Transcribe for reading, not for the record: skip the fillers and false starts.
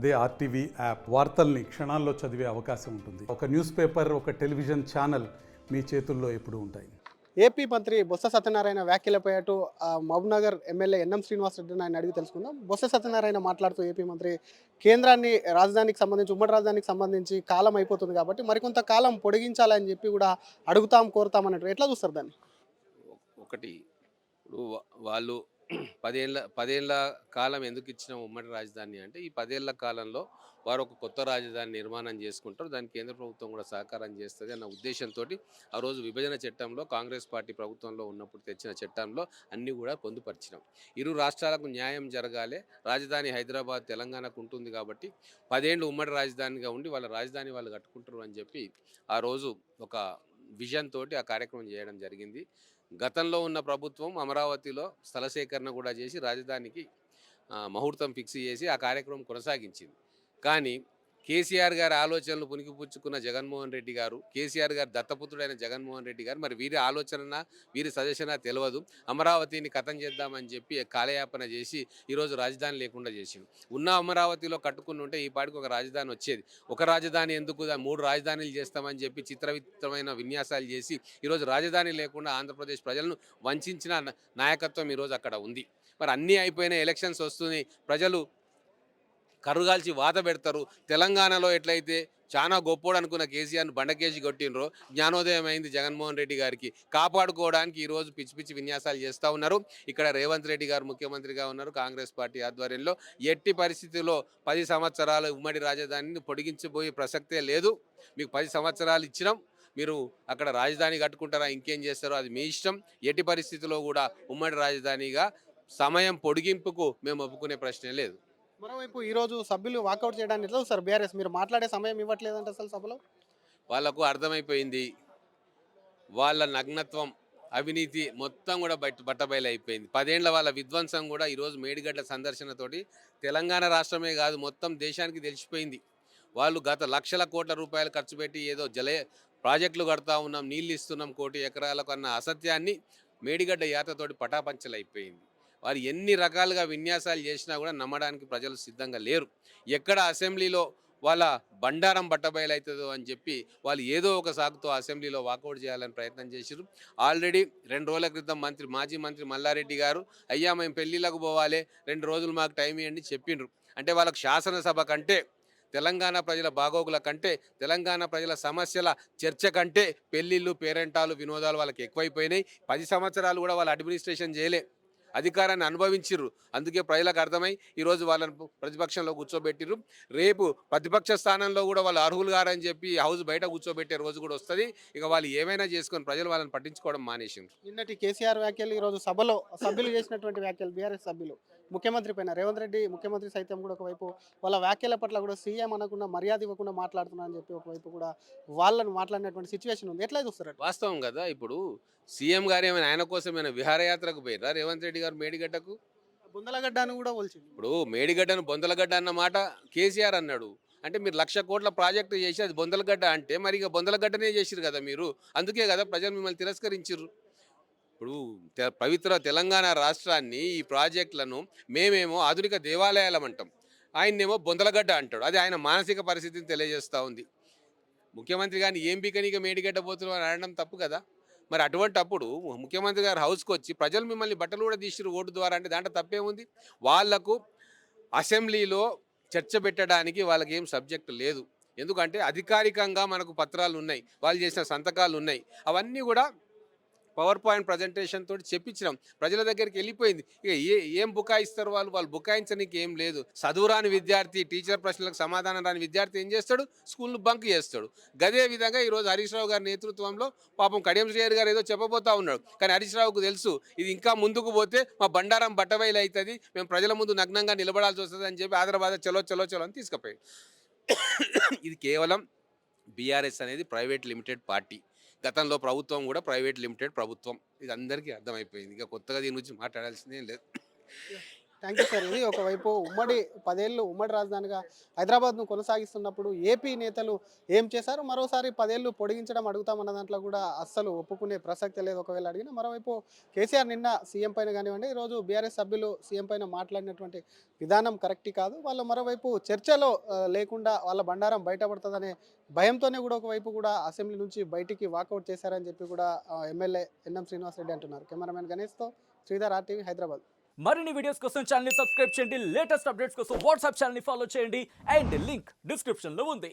అదే RTV app వార్తల్ని క్షణాల్లో చదివే అవకాశం ఉంటుంది. ఒక న్యూస్ పేపర్, ఒక టెలివిజన్ ఛానల్ మీ చేతుల్లో ఎప్పుడూ ఉంటాయి. ఏపీ మంత్రి బొత్స సత్యనారాయణ వ్యాఖ్యలపై అటు మహబూబ్నగర్ ఎమ్మెల్యే ఎన్ఎం శ్రీనివాసరెడ్డిని ఆయన అడిగి తెలుసుకుందాం. బొత్స సత్యనారాయణ మాట్లాడుతూ ఏపీ మంత్రి కేంద్రాన్ని రాజధానికి సంబంధించి ఉమ్మడి రాజధానికి సంబంధించి కాలం అయిపోతుంది కాబట్టి మరికొంత కాలం పొడిగించాలని చెప్పి కూడా అడుగుతాం కోరుతాం అన్నట్టు ఎట్లా చూస్తారు దాన్ని? ఒకటి ఇప్పుడు వాళ్ళు పదేళ్ల కాలం ఎందుకు ఇచ్చిన ఉమ్మడి రాజధాని అంటే ఈ 10 ఏళ్ల కాలంలో వారు ఒక కొత్త రాజధాని నిర్మాణం చేసుకుంటారు, దానికి కేంద్ర ప్రభుత్వం కూడా సహకారం చేస్తుంది అన్న ఉద్దేశంతో ఆ రోజు విభజన చట్టంలో కాంగ్రెస్ పార్టీ ప్రభుత్వంలో ఉన్నప్పుడు తెచ్చిన చట్టంలో అన్నీ కూడా పొందుపరిచినాం. ఇరు రాష్ట్రాలకు న్యాయం జరగాలి, రాజధాని హైదరాబాద్ తెలంగాణకు ఉంటుంది కాబట్టి 10 ఏళ్ళు ఉమ్మడి రాజధానిగా ఉండి వాళ్ళ రాజధాని వాళ్ళు కట్టుకుంటారు అని చెప్పి ఆ రోజు ఒక విజన్ తోటి ఆ కార్యక్రమం చేయడం జరిగింది. గతంలో ఉన్న ప్రభుత్వం అమరావతిలో స్థల సేకరణ కూడా చేసి రాజధానికి ముహూర్తం ఫిక్స్ చేసి ఆ కార్యక్రమం కొనసాగించింది. కానీ కేసీఆర్ గారి ఆలోచనలు పుణికిపుచ్చుకున్న జగన్మోహన్ రెడ్డి గారు, కేసీఆర్ గారు దత్తపుత్రుడైన జగన్మోహన్ రెడ్డి గారు మరి వీరి ఆలోచన వీరి సజెషన్ తెలియదు, అమరావతిని కథం చేద్దామని చెప్పి కాలయాపన చేసి ఈరోజు రాజధాని లేకుండా చేసిండు. ఉన్న అమరావతిలో కట్టుకుని ఉంటే ఈ పాటికి ఒక రాజధాని వచ్చేది. ఒక రాజధాని ఎందుకు 3 రాజధానులు చేస్తామని చెప్పి చిత్రవిచిత్రమైన విన్యాసాలు చేసి ఈరోజు రాజధాని లేకుండా ఆంధ్రప్రదేశ్ ప్రజలను వంచిన నాయకత్వం ఈరోజు అక్కడ ఉంది. మరి అన్నీ అయిపోయిన ఎలక్షన్స్ వస్తుంది, ప్రజలు కర్రుగాల్చి వాత పెడతారు. తెలంగాణలో ఎట్లయితే చాలా గొప్పోడు అనుకున్న కేసీఆర్ను బండకేసి కొట్టినరో జ్ఞానోదయం అయింది జగన్మోహన్ రెడ్డి గారికి. కాపాడుకోవడానికి ఈరోజు పిచ్చి పిచ్చి విన్యాసాలు చేస్తూ ఉన్నారు. ఇక్కడ రేవంత్ రెడ్డి గారు ముఖ్యమంత్రిగా ఉన్నారు, కాంగ్రెస్ పార్టీ ఆధ్వర్యంలో. ఎట్టి పరిస్థితుల్లో 10 సంవత్సరాలు ఉమ్మడి రాజధానిని పొడిగించబోయే ప్రసక్తే లేదు. మీకు 10 సంవత్సరాలు ఇచ్చినాం, మీరు అక్కడ రాజధాని కట్టుకుంటారా ఇంకేం చేస్తారో అది మీ ఇష్టం. ఎట్టి పరిస్థితుల్లో కూడా ఉమ్మడి రాజధానిగా సమయం పొడిగింపుకు మేము ఒప్పుకునే ప్రశ్నే లేదు. మరోవైపు ఈరోజు సభ్యులు వాకౌట్ చేయడానికి ఎట్లా చూస్తారు బీఆర్ఎస్? మీరు మాట్లాడే సమయం ఇవ్వట్లేదంటే అసలు సభలో వాళ్లకు అర్థమైపోయింది, వాళ్ళ నగ్నత్వం, అవినీతి మొత్తం కూడా బట్టబయలు అయిపోయింది. 10 ఏళ్ల వాళ్ళ విధ్వంసం కూడా ఈరోజు మేడిగడ్డ సందర్శనతోటి తెలంగాణ రాష్ట్రమే కాదు మొత్తం దేశానికి తెలిసిపోయింది. వాళ్ళు గత లక్షల కోట్ల రూపాయలు ఖర్చు పెట్టి ఏదో ప్రాజెక్టులు కడతా ఉన్నాం, నీళ్ళు ఇస్తున్నాం 1 కోటి ఎకరాలకు అన్న అసత్యాన్ని మేడిగడ్డ యాత్రతోటి పటాపంచలైపోయింది. వారు ఎన్ని రకాలుగా విన్యాసాలు చేసినా కూడా నమ్మడానికి ప్రజలు సిద్ధంగా లేరు. ఎక్కడ అసెంబ్లీలో వాళ్ళ బండారం బట్టబయలవుతుందో అని చెప్పి వాళ్ళు ఏదో ఒక సాకుతో అసెంబ్లీలో వాకౌట్ చేయాలని ప్రయత్నం చేశారు. ఆల్రెడీ 2 రోజుల క్రితం మాజీ మంత్రి మల్లారెడ్డి గారు, అయ్యా మేము పెళ్ళిళ్ళకు పోవాలి, 2 రోజులు మాకు టైం ఇవ్వండి చెప్పిండ్రు. అంటే వాళ్ళకు శాసనసభ కంటే, తెలంగాణ ప్రజల బాగోగుల కంటే, తెలంగాణ ప్రజల సమస్యల చర్చ కంటే పెళ్ళిళ్ళు, పేరెంటాలు, వినోదాలు వాళ్ళకి ఎక్కువైపోయినాయి. 10 సంవత్సరాలు కూడా వాళ్ళ అడ్మినిస్ట్రేషన్ చేయలే, అధికారాన్ని అనుభవించిర్రు. అందుకే ప్రజలకు అర్థమై ఈరోజు వాళ్ళని ప్రతిపక్షంలో కూర్చోబెట్టిర్రు. రేపు ప్రతిపక్ష స్థానంలో కూడా వాళ్ళు అర్హులు గారని చెప్పి హౌస్ బయట కూర్చోబెట్టే రోజు కూడా వస్తుంది. ఇక వాళ్ళు ఏమైనా చేసుకొని ప్రజలు వాళ్ళని పట్టించుకోవడం మానేసిండ్రు. నిన్నటి కేసీఆర్ వ్యాఖ్యలు ఈరోజు సభలో సభ్యులు చేసినటువంటి వ్యాఖ్యలు బీఆర్ఎస్ సభ్యులు ముఖ్యమంత్రి పైన, రేవంత్ రెడ్డి ముఖ్యమంత్రి సైతం కూడా ఒకవైపు వాళ్ళ వ్యాఖ్యల పట్ల కూడా సీఎం అనకుండా మర్యాద ఇవ్వకుండా మాట్లాడుతున్నారని చెప్పి ఒకవైపు కూడా వాళ్ళని మాట్లాడినటువంటి సిచ్యువేషన్ ఉంది. ఎట్లా చూస్తారు? వాస్తవం కదా. ఇప్పుడు సీఎం గారు ఏమైనా ఆయన కోసం ఏమైనా విహారయాత్రకు పోయిరా రేవంత్ రెడ్డి గారు మేడిగడ్డకు? బొందలగడ్డ అని కూడా పోల్చింది. ఇప్పుడు మేడిగడ్డను బొందలగడ్డ అన్న మాట కేసీఆర్ అన్నాడు. అంటే మీరు 1,00,000 కోట్ల ప్రాజెక్టు చేసి అది బొందలగడ్డ అంటే మరి ఇక బొందలగడ్డనే చేసిరు కదా మీరు. అందుకే కదా ప్రజలు మిమ్మల్ని తిరస్కరించారు. ఇప్పుడు పవిత్ర తెలంగాణ రాష్ట్రాన్ని, ఈ ప్రాజెక్టులను మేమేమో ఆధునిక దేవాలయాలం అంటాం, ఆయన్నేమో బొందలగడ్డ అంటాడు. అది ఆయన మానసిక పరిస్థితిని తెలియజేస్తూ ఉంది. ముఖ్యమంత్రి గారిని ఏం బీకనిక మేడిగడ్డ పోతున్నాం అని అనడం తప్పు కదా. మరి అటువంటప్పుడు ముఖ్యమంత్రి గారు హౌస్కి వచ్చి ప్రజలు మిమ్మల్ని బట్టలు కూడా తీసిరు ఓటు ద్వారా అంటే దాంట్లో తప్పేముంది? వాళ్లకు అసెంబ్లీలో చర్చ పెట్టడానికి వాళ్ళకి ఏం సబ్జెక్ట్ లేదు. ఎందుకంటే అధికారికంగా మనకు పత్రాలు ఉన్నాయి, వాళ్ళు చేసిన సంతకాలు ఉన్నాయి, అవన్నీ కూడా పవర్ పాయింట్ ప్రజెంటేషన్ తోటి చెప్పించినాం. ప్రజల దగ్గరికి వెళ్ళిపోయింది. ఇక ఏం బుకాయిస్తారు వాళ్ళు బుకాయించడానికి ఏం లేదు. చదువురాని విద్యార్థి, టీచర్ ప్రశ్నలకు సమాధానం రాని విద్యార్థి ఏం చేస్తాడు? స్కూల్ను బంక్ చేస్తాడు. గదే విధంగా ఈరోజు హరీష్ రావు గారి నేతృత్వంలో పాపం కడియం శ్రీహరి గారు ఏదో చెప్పబోతా ఉన్నాడు. కానీ హరీష్ రావుకు తెలుసు ఇది ఇంకా ముందుకు పోతే మా బండారం బట్టబయలు అవుతుంది, మేము ప్రజల ముందు నగ్నంగా నిలబడాల్సి వస్తుంది అని చెప్పి హైదరాబాద్ చలో చలో చలో అని తీసుకుపోయాడు. ఇది కేవలం బీఆర్ఎస్ అనేది ప్రైవేట్ లిమిటెడ్ పార్టీ. గతంలో ప్రభుత్వం కూడా ప్రైవేట్ లిమిటెడ్ ప్రభుత్వం. ఇది అందరికీ అర్థమైపోయింది. ఇక కొత్తగా దీని గురించి మాట్లాడాల్సిందే లేదు. Thank you sir. ఇది ఒకవైపు ఉమ్మడి 10 ఏళ్ళు ఉమ్మడి రాజధానిగా హైదరాబాద్ను కొనసాగిస్తున్నప్పుడు ఏపీ నేతలు ఏం చేశారు, మరోసారి 10 ఏళ్ళు పొడిగించడం అడుగుతామన్న దాంట్లో కూడా అస్సలు ఒప్పుకునే ప్రసక్తి లేదు ఒకవేళ అడిగినా. మరోవైపు కేసీఆర్ నిన్న సీఎం పైన కానివ్వండి, ఈరోజు బీఆర్ఎస్ సభ్యులు సీఎం పైన మాట్లాడినటువంటి విధానం కరెక్ట్ కాదు. వాళ్ళు మరోవైపు చర్చలో లేకుండా వాళ్ళ బండారం బయటపడుతుందనే భయంతోనే కూడా ఒకవైపు కూడా అసెంబ్లీ నుంచి బయటికి వాకౌట్ చేశారని చెప్పి కూడా ఎమ్మెల్యే ఎన్ఎం శ్రీనివాసరెడ్డి అంటున్నారు. కెమెరామెన్ గణేష్తో శ్రీధర్, RTV, హైదరాబాద్. మరిన్ని వీడియోస్ కోసం ఛానల్ ని సబ్స్క్రైబ్ చేయండి, లేటెస్ట్ అప్డేట్స్ కోసం వాట్సాప్ ఛానల్ ని ఫాలో చేయండి అండ్ లింక్ డిస్క్రిప్షన్ లో ఉంది.